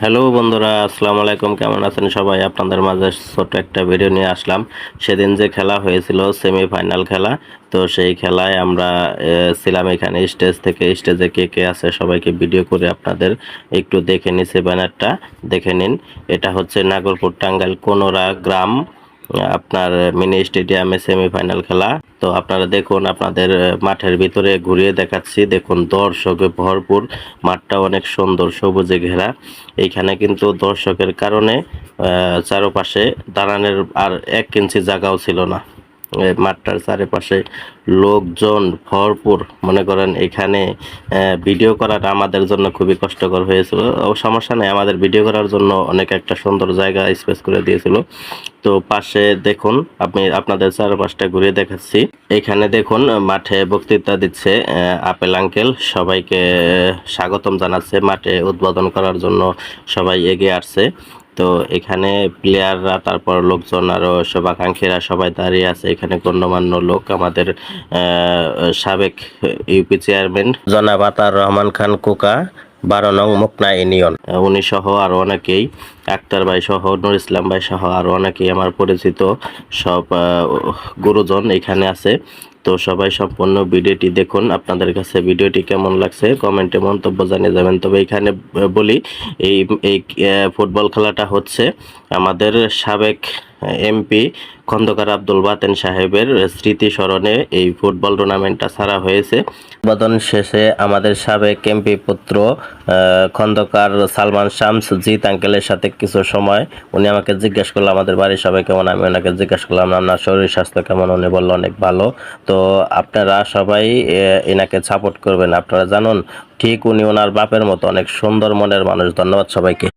Hello বন্ধুরা, আসসালামু আলাইকুম। কেমন আছেন সবাই? আপনাদের মাঝে ছোট্ট একটা ভিডিও নিয়ে আসলাম। সেদিন যে খেলা হয়েছিল সেমিফাইনাল খেলা, তো সেই খেলায় আমরা ছিলাম এখানে স্টেজ থেকে। স্টেজে কে কে আছে সবাইকে ভিডিও করে আপনাদের একটু দেখে নিছে। ব্যানারটা দেখে নিন। এটা হচ্ছে নাগরপুর টাঙ্গাইল কোনোরা গ্রাম আপনার মিনি স্টেডিয়ামে সেমিফাইনাল খেলা। তো আপনারা দেখুন, আপনাদের মাঠের ভিতরে ঘুরিয়ে দেখাচ্ছি। দেখুন দর্শকে ভরপুর, মাঠটা অনেক সুন্দর সবুজে ঘেরা। এইখানে কিন্তু দর্শকের কারণে চারপাশে দাঁড়ানোর আর 1 ইঞ্চি জায়গাও ছিল না। মাঠটার চারিপাশে লোকজন ভরপুর। মনে করেন এখানে ভিডিও করাটা আমাদের জন্য খুবই কষ্টকর হয়েছিল। সমস্যা নেই, আমাদের ভিডিও করার জন্য অনেক একটা সুন্দর জায়গা স্পেস করে দিয়েছিল। তো পাশে দেখুন, আপনাদের চারপাশটা ঘুরে দেখাচ্ছি। এখানে দেখুন মাঠে বক্তৃতা দিচ্ছে আপেল আঙ্কেল, সবাইকে স্বাগতম জানাচ্ছে। মাঠে উদ্বোধন করার জন্য সবাই এগিয়ে আসছে। তো এখানে প্লেয়াররা, তারপর লোকজন, আরো শুভাকাঙ্ক্ষীরা সবাই দাঁড়িয়ে আছে। এখানে গণ্যমান্য লোক, আমাদের সাবেক ইউপি চেয়ারম্যান জনাব আতার রহমান খান কোকা, 12 নং মুকনা ইউনিয়ন, উনি সহ আরো অনেকেই, আক্তার ভাই সহ, নুর ইসলাম ভাই সহ আরো অনেকেই আমার পরিচিত সব গুরুজন এখানে আছে। তো সবাই সম্পূর্ণ ভিডিওটি দেখুন। আপনাদের কাছে ভিডিওটি কেমন লাগছে কমেন্টে মন্তব্য জানিয়ে যাবেন। তবে এখানে বলি, এই এই ফুটবল খেলাটা হচ্ছে আমাদের সাবেক এমপি খন্দকার আব্দুল বাতেন সাহেবের স্মৃতি স্মরণে এই ফুটবল টুর্নামেন্টটা ছাড়া হয়েছে। উদ্বোধন শেষে আমাদের সাবেক এমপি পুত্র খন্দকার সালমান শামস জিত আঙ্কেলের সাথে কিছু সময় উনি আমাকে জিজ্ঞাসা করলো আমাদের বাড়ির সবাই কেমন। আমি ওনাকে জিজ্ঞাসা করলাম আপনার শরীর স্বাস্থ্য কেমন। উনি বললো অনেক ভালো। তো আপনারা সবাই এনাকে সাপোর্ট করবেন। আপনারা জানুন, ঠিক উনি ওনার বাপের মতো অনেক সুন্দর মনের মানুষ। ধন্যবাদ সবাইকে।